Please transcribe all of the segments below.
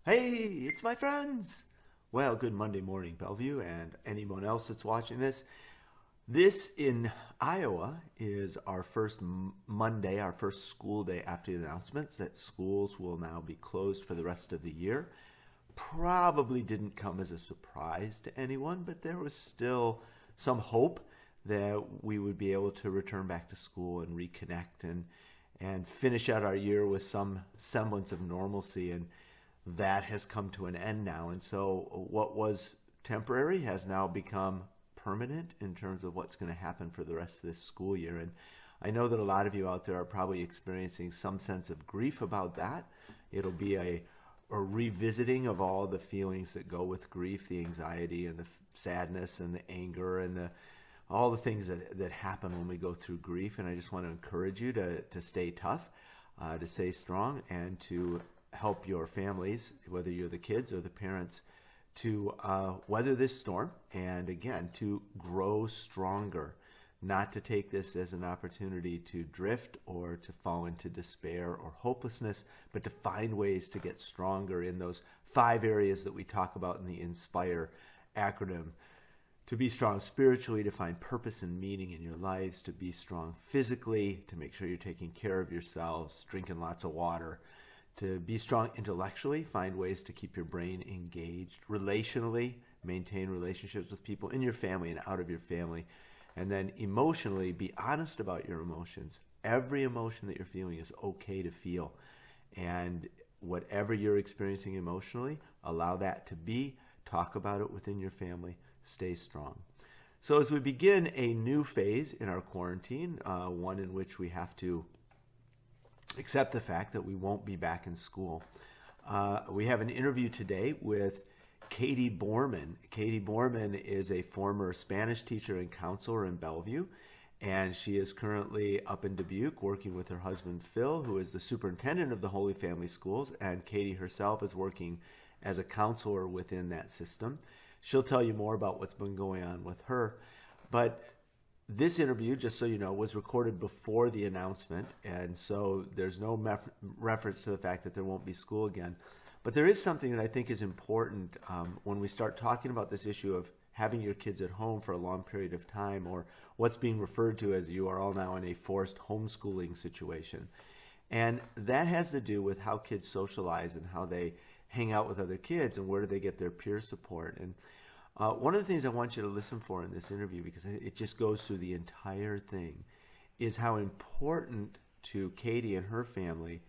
Hey, it's my friends. Well, good Monday morning, Bellevue, and anyone else that's watching this. This in Iowa is our first Monday, our first school day after the announcements that schools will now be closed for the rest of the year. Probably didn't come as a surprise to anyone, but there was still some hope that we would be able to return back to school and reconnect and finish out our year with some semblance of normalcy. And that has come to an end now. And so what was temporary has now become permanent in terms of what's going to happen for the rest of this school year. And I know that a lot of you out there are probably experiencing some sense of grief about that. It'll be a revisiting of all the feelings that go with grief, the anxiety and the sadness and the anger and all the things that happen when we go through grief. And I just want to encourage you to stay tough, to stay strong, and to help your families, whether you're the kids or the parents, to weather this storm and, again, to grow stronger, not to take this as an opportunity to drift or to fall into despair or hopelessness, but to find ways to get stronger in those 5 areas that we talk about in the INSPIRE acronym. To be strong spiritually, to find purpose and meaning in your lives, to be strong physically, to make sure you're taking care of yourselves, drinking lots of water, to be strong intellectually, find ways to keep your brain engaged, relationally, maintain relationships with people in your family and out of your family, and then emotionally, be honest about your emotions. Every emotion that you're feeling is okay to feel, and whatever you're experiencing emotionally, allow that to be, talk about it within your family, stay strong. So as we begin a new phase in our quarantine, one in which we have to accept the fact that we won't be back in school. We have an interview today with Katie Bormann. Katie Bormann is a former Spanish teacher and counselor in Bellevue, and she is currently up in Dubuque working with her husband Phil, who is the superintendent of the Holy Family Schools, and Katie herself is working as a counselor within that system. She'll tell you more about what's been going on with her, but this interview, just so you know, was recorded before the announcement, and so there's no reference to the fact that there won't be school again. But there is something that I think is important when we start talking about this issue of having your kids at home for a long period of time, or what's being referred to as you are all now in a forced homeschooling situation. And that has to do with how kids socialize and how they hang out with other kids and where do they get their peer support. And one of the things I want you to listen for in this interview, because it just goes through the entire thing, is how important to Katie and her family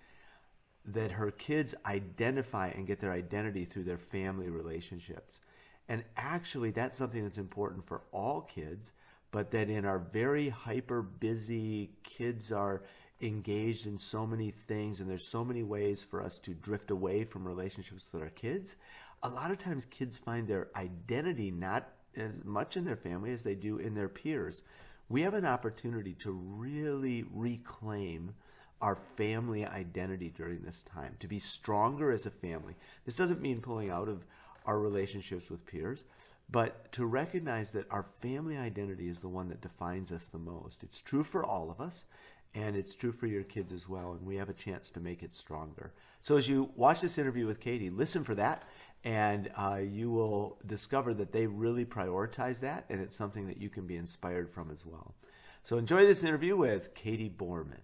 that her kids identify and get their identity through their family relationships. And actually, that's something that's important for all kids, but that in our very hyper busy, kids are engaged in so many things, and there's so many ways for us to drift away from relationships with our kids. A lot of times kids find their identity not as much in their family as they do in their peers. We have an opportunity to really reclaim our family identity during this time, to be stronger as a family. This doesn't mean pulling out of our relationships with peers, but to recognize that our family identity is the one that defines us the most. It's true for all of us, and it's true for your kids as well, and we have a chance to make it stronger. So as you watch this interview with Katie, listen for that, and you will discover that they really prioritize that, and it's something that you can be inspired from as well. So enjoy this interview with Katie Bormann.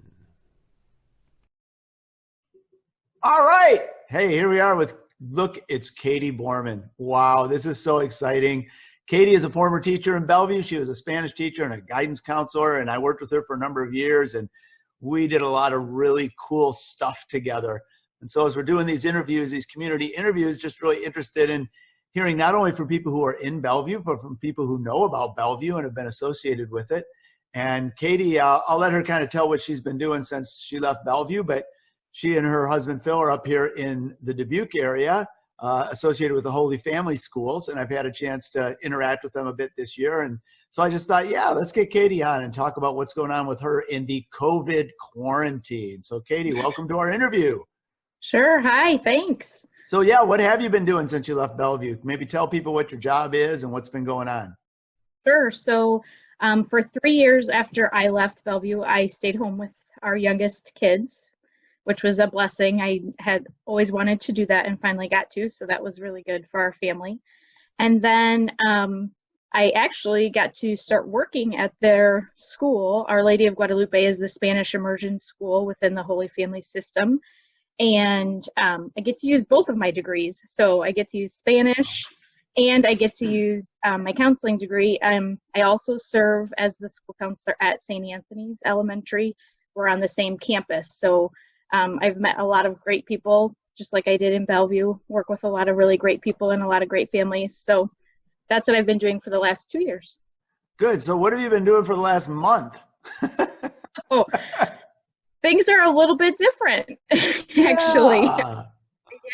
All right. Hey, here we are with, look, it's Katie Bormann. Wow, this is so exciting. Katie is a former teacher in Bellevue. She was a Spanish teacher and a guidance counselor, and I worked with her for a number of years, and we did a lot of really cool stuff together. And so as we're doing these interviews, these community interviews, just really interested in hearing not only from people who are in Bellevue, but from people who know about Bellevue and have been associated with it. And Katie, I'll let her kind of tell what she's been doing since she left Bellevue, but she and her husband Phil are up here in the Dubuque area, associated with the Holy Family Schools, and I've had a chance to interact with them a bit this year. And so I just thought, yeah, let's get Katie on and talk about what's going on with her in the COVID quarantine. So Katie, welcome to our interview. Sure. Hi. Thanks. So yeah, what have you been doing since you left Bellevue? Maybe tell people what your job is and what's been going on. Sure. So for 3 years after I left Bellevue, I stayed home with our youngest kids. which was a blessing. I had always wanted to do that and finally got to, so that was really good for our family. And then I actually got to start working at their school. Our Lady of Guadalupe is the Spanish immersion school within the Holy Family system. And I get to use both of my degrees. So I get to use Spanish and I get to use my counseling degree. I also serve as the school counselor at St. Anthony's Elementary. We're on the same campus. So I've met a lot of great people, just like I did in Bellevue, work with a lot of really great people and a lot of great families. So that's what I've been doing for the last 2 years. Good. So what have you been doing for the last month? Oh, things are a little bit different, actually.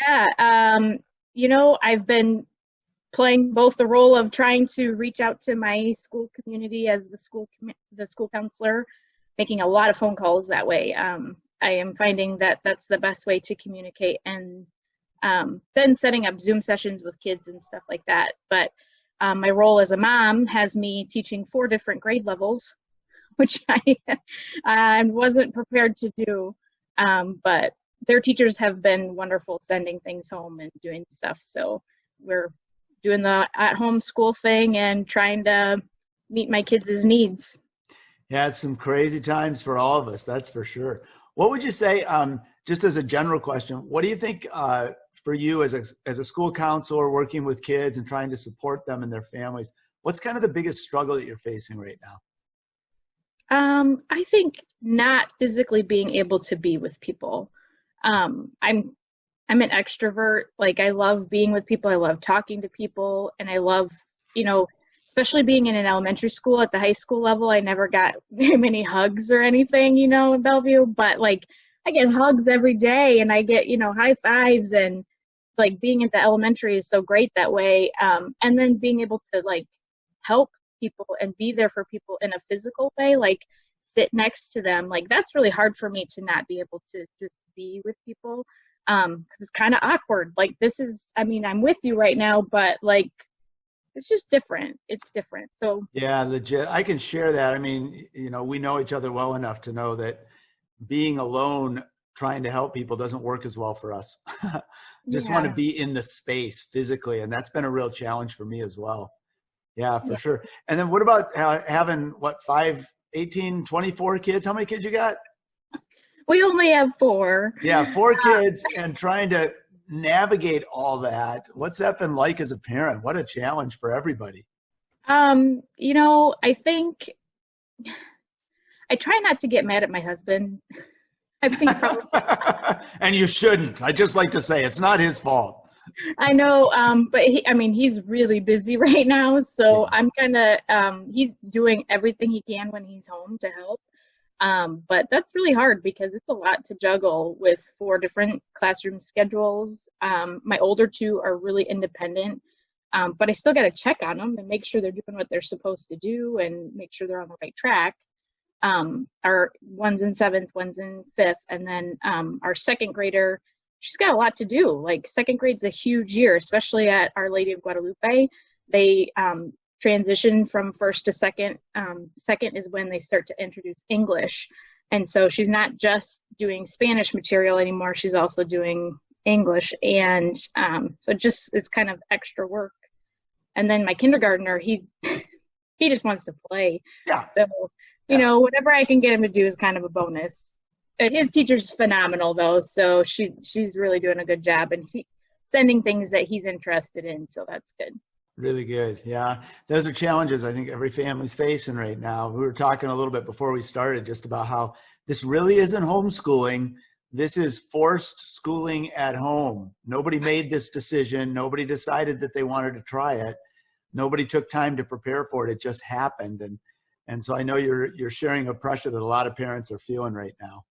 Yeah. I've been playing both the role of trying to reach out to my school community as the school counselor, making a lot of phone calls that way. I am finding that that's the best way to communicate, and then setting up Zoom sessions with kids and stuff like that. But my role as a mom has me teaching 4 different grade levels, which I wasn't prepared to do. But their teachers have been wonderful sending things home and doing stuff. So we're doing the at-home school thing and trying to meet my kids' needs. Yeah, it's some crazy times for all of us, that's for sure. What would you say, just as a general question, what do you think for you as a school counselor working with kids and trying to support them and their families, what's kind of the biggest struggle that you're facing right now? I think not physically being able to be with people. I'm an extrovert. Like, I love being with people. I love talking to people, and I love, especially being in an elementary school. At the high school level, I never got very many hugs or anything, in Bellevue, but like I get hugs every day and I get, high fives, and like being at the elementary is so great that way. And then being able to like help people and be there for people in a physical way, like sit next to them. Like, that's really hard for me to not be able to just be with people. Cause it's kind of awkward. Like, I'm with you right now, but like, it's just different. It's different. So yeah, legit. I can share that. I mean, we know each other well enough to know that being alone trying to help people doesn't work as well for us. Just want to be in the space physically. And that's been a real challenge for me as well. Yeah, for sure. And then what about having 18, 24 kids? How many kids you got? We only have 4. Yeah, 4 kids, and trying to navigate all that. What's that been like as a parent? What a challenge for everybody. I think I try not to get mad at my husband. I think probably. And you shouldn't. I just like to say it's not his fault. I know, but he's really busy right now, so I'm kind of he's doing everything he can when he's home to help. But that's really hard because it's a lot to juggle with 4 different classroom schedules. My older 2 are really independent, but I still got to check on them and make sure they're doing what they're supposed to do and make sure they're on the right track. Our one's in 7th, one's in 5th, and then our 2nd grader, she's got a lot to do. Like, 2nd grade's a huge year, especially at Our Lady of Guadalupe. They transition from 1st to 2nd. 2nd is when they start to introduce English. And so she's not just doing Spanish material anymore, she's also doing English. And so it's kind of extra work. And then my kindergartner, he just wants to play. Yeah. So, whatever I can get him to do is kind of a bonus. His teacher's phenomenal, though, so she's really doing a good job, and sending things that he's interested in, so that's good. Really good. Yeah. Those are challenges I think every family's facing right now. We were talking a little bit before we started just about how this really isn't homeschooling. This is forced schooling at home. Nobody made this decision. Nobody decided that they wanted to try it. Nobody took time to prepare for it. It just happened. And so I know you're sharing a pressure that a lot of parents are feeling right now.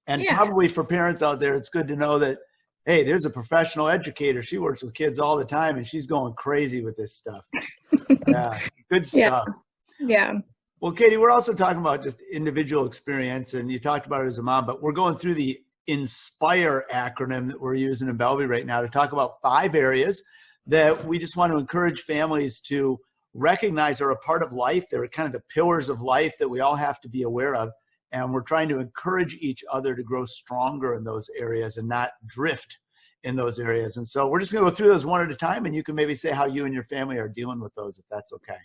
And probably for parents out there, it's good to know that, hey, there's a professional educator. She works with kids all the time, and she's going crazy with this stuff. Yeah, good stuff. Yeah. Well, Katie, we're also talking about just individual experience, and you talked about it as a mom, but we're going through the INSPIRE acronym that we're using in Bellevue right now to talk about 5 areas that we just want to encourage families to recognize are a part of life. They're kind of the pillars of life that we all have to be aware of. and we're trying to encourage each other to grow stronger in those areas and not drift in those areas. And so we're just going to go through those one at a time, and you can maybe say how you and your family are dealing with those, if that's okay.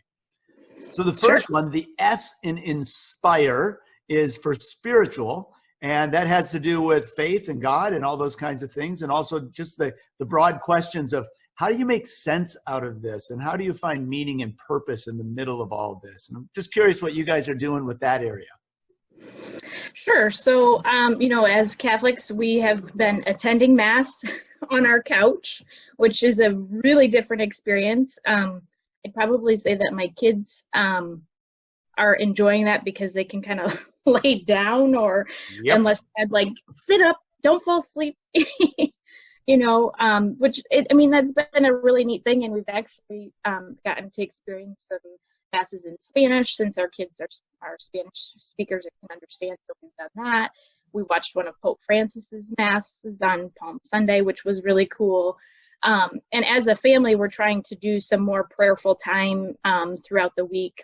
So the first one, the S in inspire, is for spiritual, and that has to do with faith and God and all those kinds of things, and also just the broad questions of how do you make sense out of this, and how do you find meaning and purpose in the middle of all of this? And I'm just curious what you guys are doing with that area. Sure. So, as Catholics, we have been attending Mass on our couch, which is a really different experience. I'd probably say that my kids are enjoying that because they can kind of lay down, or unless I'd like sit up, don't fall asleep, that's been a really neat thing. And we've actually gotten to experience some Masses in Spanish, since our kids are Spanish speakers and can understand, so we've done that. We watched one of Pope Francis's Masses on Palm Sunday, which was really cool. And as a family, we're trying to do some more prayerful time throughout the week.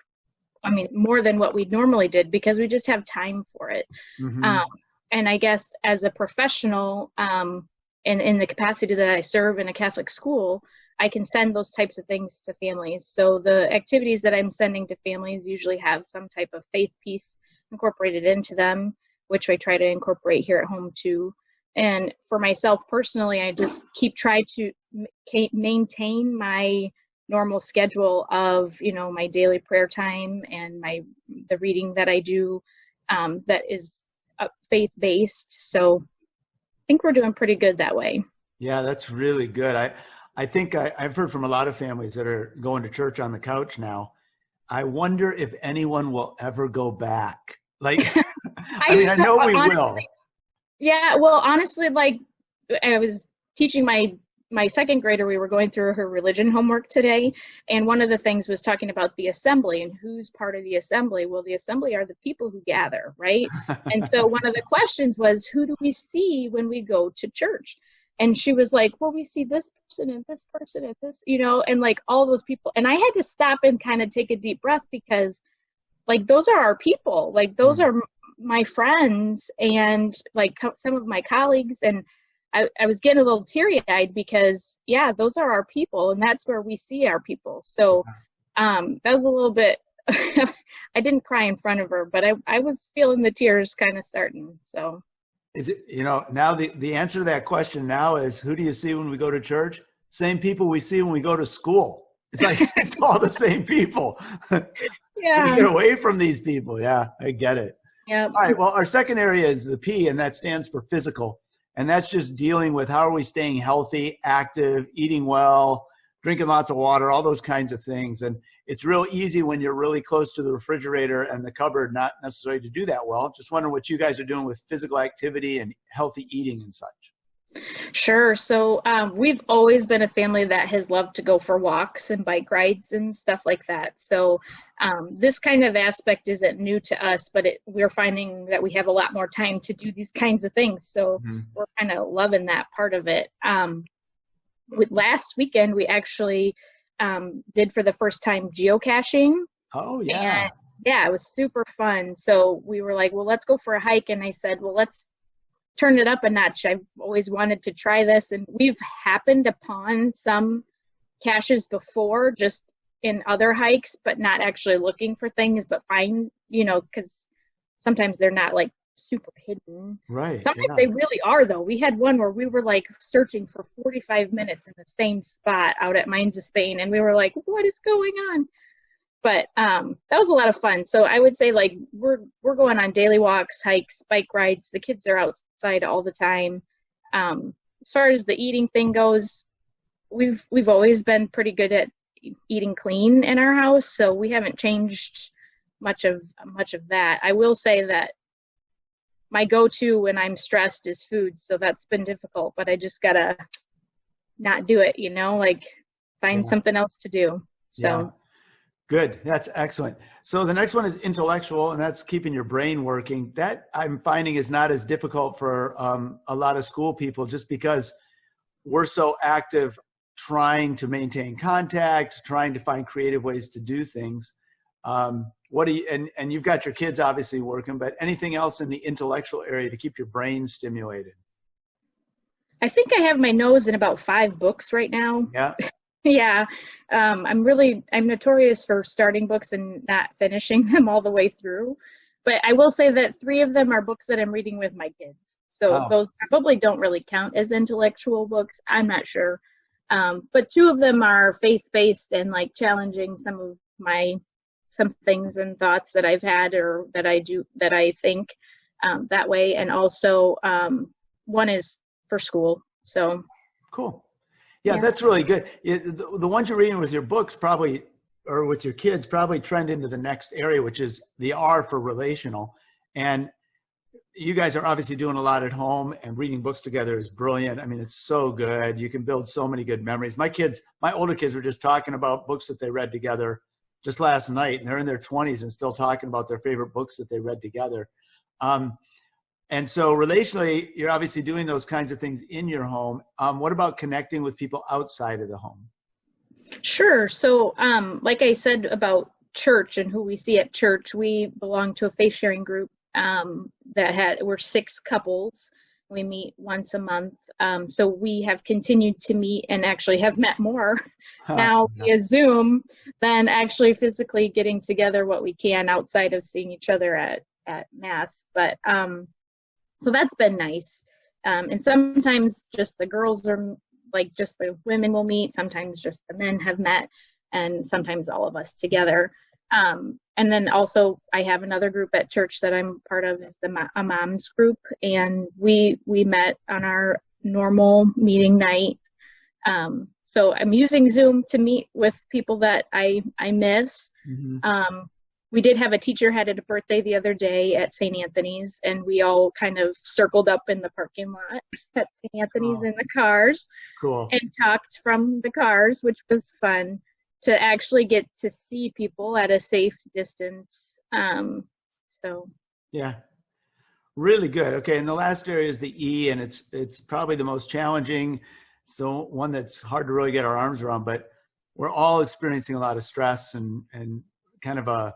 I mean, more than what we normally did, because we just have time for it. And I guess as a professional, and in the capacity that I serve in a Catholic school, I can send those types of things to families. So the activities that I'm sending to families usually have some type of faith piece incorporated into them, which I try to incorporate here at home too. And for myself personally, I just try to maintain my normal schedule of, my daily prayer time and the reading that I do that is faith-based. So I think we're doing pretty good that way. Yeah, that's really good. I think I've heard from a lot of families that are going to church on the couch now. I wonder if anyone will ever go back. Like, I know we will. Yeah, well, honestly, like I was teaching my second grader, we were going through her religion homework today, and one of the things was talking about the assembly and who's part of the assembly. Well, the assembly are the people who gather, right? And so one of the questions was, who do we see when we go to church? And she was like, well, we see this person and this person and this, and like all those people. And I had to stop and kind of take a deep breath, because like those are our people. Like those are my friends and like some of my colleagues. And I was getting a little teary-eyed because, those are our people, and that's where we see our people. So that was a little bit, I didn't cry in front of her, but I was feeling the tears kind of starting, so. Is it, now the answer to that question now is, who do you see when we go to church? Same people we see when we go to school. It's like, it's all the same people. Yeah. We get away from these people. Yeah, I get it. Yeah. All right. Well, our second area is the P, and that stands for physical. And that's just dealing with how are we staying healthy, active, eating well, drinking lots of water, all those kinds of things. And it's real easy when you're really close to the refrigerator and the cupboard, not necessarily to do that well. Just wondering what you guys are doing with physical activity and healthy eating and such. Sure. So we've always been a family that has loved to go for walks and bike rides and stuff like that. So this kind of aspect isn't new to us, but we're finding that we have a lot more time to do these kinds of things. So we're kind of loving that part of it. Last weekend, we actually did for the first time geocaching. Oh, yeah. And, yeah, it was super fun. So we were like, well, let's go for a hike. And I said, well, let's turn it up a notch. I've always wanted to try this. And we've happened upon some caches before, just in other hikes, but not actually looking for things, but find, because sometimes they're not like super hidden. Right. Sometimes they really are, though. We had one where we were like searching for 45 minutes in the same spot out at Mines of Spain, and we were like, what is going on? But that was a lot of fun. So I would say like we're going on daily walks, hikes, bike rides. The kids are outside all the time. As far as the eating thing goes, we've always been pretty good at eating clean in our house, so we haven't changed much of that. I will say that my go-to when I'm stressed is food, so that's been difficult, but I just gotta not do it, like find something else to do. So. Yeah. Good. That's excellent. So the next one is intellectual, and that's keeping your brain working. That I'm finding is not as difficult for a lot of school people, just because we're so active trying to maintain contact, trying to find creative ways to do things. what do you, and you've got your kids obviously working, but anything else in the intellectual area to keep your brain stimulated? I think I have my nose in about 5 books right now. Yeah. Yeah. I'm notorious for starting books and not finishing them all the way through. But I will say that 3 of them are books that I'm reading with my kids. So Oh, those probably don't really count as intellectual books. I'm not sure. But 2 of them are faith-based and like challenging some things and thoughts that I've had or that I think that way. And also one is for school. So cool. Yeah, yeah. that's really good. The ones you're reading with your books probably, or with your kids, probably trend into the next area, which is the R for relational. And you guys are obviously doing a lot at home, and reading books together is brilliant. I mean, it's so good. You can build so many good memories. My older kids were just talking about books that they read together just last night, and they're in their 20s and still talking about their favorite books that they read together. And so relationally, you're obviously doing those kinds of things in your home. What about connecting with people outside of the home? Sure. So, like I said about church and who we see at church, we belong to a faith sharing group we're 6 couples. We meet once a month. So we have continued to meet and actually have met more now via Zoom than actually physically getting together what we can outside of seeing each other at Mass. But so that's been nice. And sometimes just the girls are like, just the women will meet. Sometimes just the men have met, and sometimes all of us together. And then also I have another group at church that I'm part of, is a mom's group. And we met on our normal meeting night. So I'm using Zoom to meet with people that I miss. Mm-hmm. We did have a teacher had a birthday the other day at St. Anthony's, and we all kind of circled up in the parking lot at St. Anthony's in the cars. Cool. And talked from the cars, which was fun to actually get to see people at a safe distance. So yeah, really good. Okay, and the last area is the E, and it's probably the most challenging. So one that's hard to really get our arms around, but we're all experiencing a lot of stress and kind of a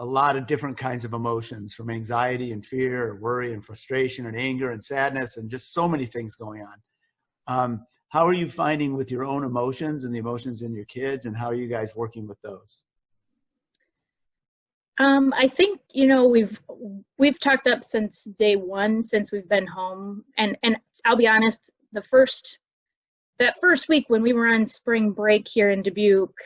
lot of different kinds of emotions, from anxiety and fear, and worry and frustration and anger and sadness, and just so many things going on. How are you finding with your own emotions and the emotions in your kids, and how are you guys working with those? I think, we've talked up since day one, since we've been home. And I'll be honest, that first week when we were on spring break here in Dubuque,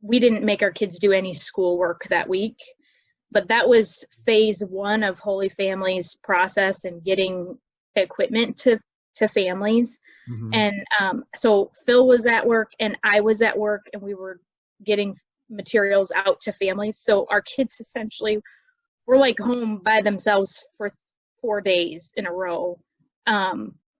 we didn't make our kids do any schoolwork that week. But that was phase 1 of Holy Family's process and getting equipment to families. Mm-hmm. And so Phil was at work and I was at work, and we were getting materials out to families. So our kids essentially were like home by themselves for 4 days in a row.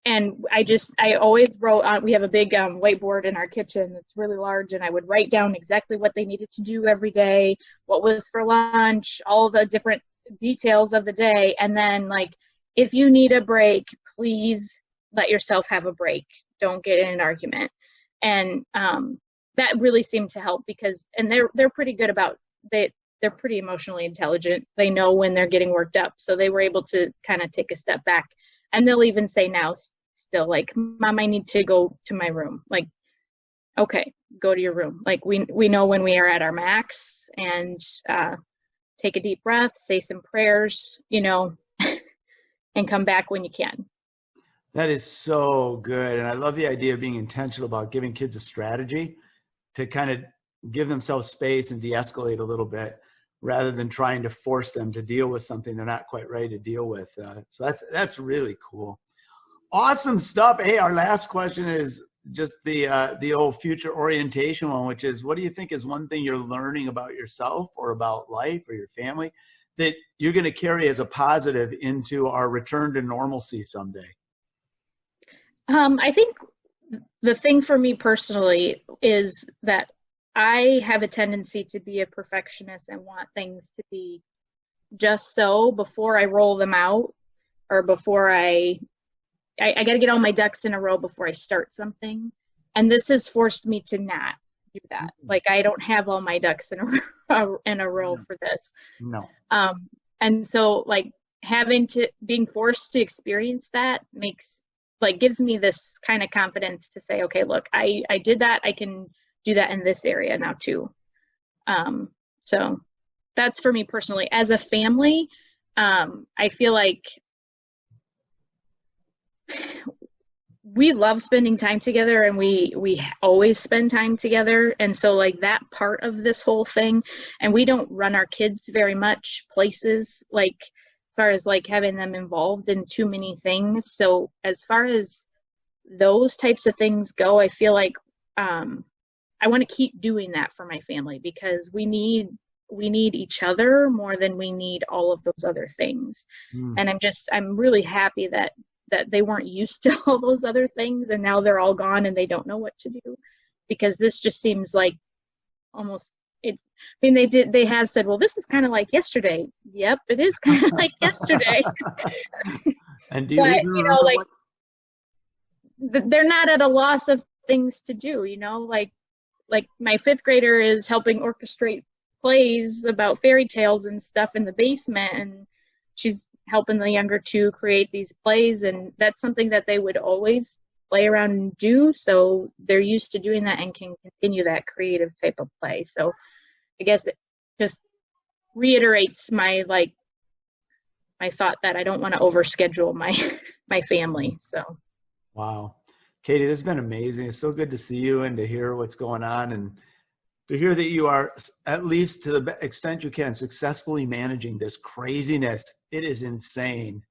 And I always wrote on, we have a big whiteboard in our kitchen that's really large, and I would write down exactly what they needed to do every day, what was for lunch, all the different details of the day. And then, like, if you need a break, please let yourself have a break. Don't get in an argument. And that really seemed to help, because, and they're pretty good about, they're pretty emotionally intelligent. They know when they're getting worked up. So they were able to kind of take a step back. And they'll even say now still, like, Mom, I need to go to my room. Like, okay, go to your room. Like, we know when we are at our max, and take a deep breath, say some prayers, and come back when you can. That is so good. And I love the idea of being intentional about giving kids a strategy to kind of give themselves space and de-escalate a little bit, rather than trying to force them to deal with something they're not quite ready to deal with. So that's really cool. Awesome stuff. Hey, our last question is just the old future orientation one, which is, what do you think is one thing you're learning about yourself or about life or your family that you're going to carry as a positive into our return to normalcy someday? I think the thing for me personally is that I have a tendency to be a perfectionist and want things to be just so before I roll them out, or before I got to get all my ducks in a row before I start something. And this has forced me to not do that. Like I don't have all my ducks in a row No. for this. No. And so like being forced to experience that gives me this kind of confidence to say, okay, look, I did that. I can do that in this area now too. So that's for me personally. As a family, I feel like we love spending time together, and we always spend time together. And so like that part of this whole thing, and we don't run our kids very much places, like as far as like having them involved in too many things. So as far as those types of things go, I feel like I want to keep doing that for my family, because we need each other more than we need all of those other things. And I'm really happy that they weren't used to all those other things, and now they're all gone and they don't know what to do, because this just seems like almost it's I mean they have said, well, this is kind of like yesterday. Yep, it is kind of like yesterday. And do you But even remember like what? they're not at a loss of things to do, like my fifth grader is helping orchestrate plays about fairy tales and stuff in the basement, and she's helping the younger two create these plays, and that's something that they would always play around and do, so they're used to doing that and can continue that creative type of play. So I guess it just reiterates my thought that I don't want to overschedule my family. So Wow. Katie, this has been amazing. It's so good to see you and to hear what's going on, and to hear that you are, at least to the extent you can, successfully managing this craziness. It is insane.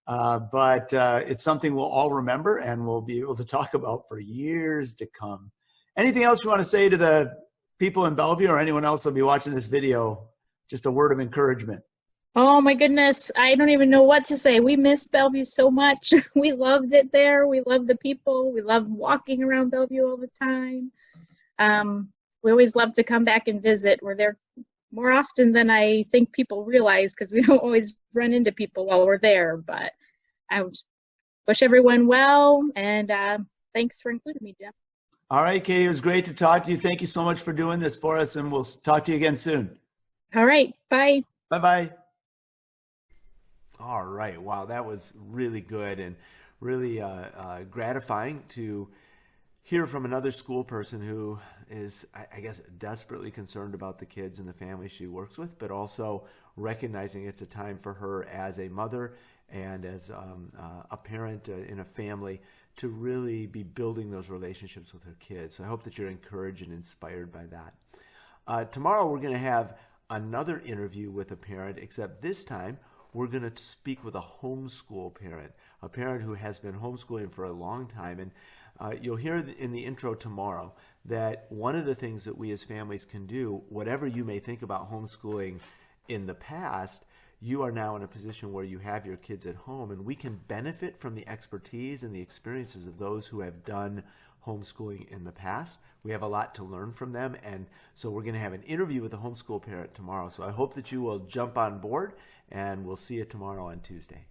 But it's something we'll all remember and we'll be able to talk about for years to come. Anything else you want to say to the people in Bellevue, or anyone else who'll be watching this video? Just a word of encouragement. oh my goodness, I don't even know what to say. We miss Bellevue so much. We loved it there. We loved the people. We loved walking around Bellevue all the time. We always love to come back and visit. We're there more often than I think people realize, because we don't always run into people while we're there. But I wish everyone well, and thanks for including me, Jeff. All right, Katie, it was great to talk to you. Thank you so much for doing this for us, and we'll talk to you again soon. All right, bye. Bye-bye. All right. Wow, that was really good and really gratifying to hear from another school person who is, I guess, desperately concerned about the kids and the family she works with, but also recognizing it's a time for her as a mother and as a parent in a family to really be building those relationships with her kids. So I hope that you're encouraged and inspired by that. Tomorrow we're going to have another interview with a parent, except this time we're going to speak with a homeschool parent, a parent who has been homeschooling for a long time. And you'll hear in the intro tomorrow that one of the things that we as families can do, whatever you may think about homeschooling in the past, you are now in a position where you have your kids at home, and we can benefit from the expertise and the experiences of those who have done homeschooling in the past. We have a lot to learn from them, and so we're going to have an interview with a homeschool parent tomorrow. So I hope that you will jump on board, and we'll see you tomorrow on Tuesday.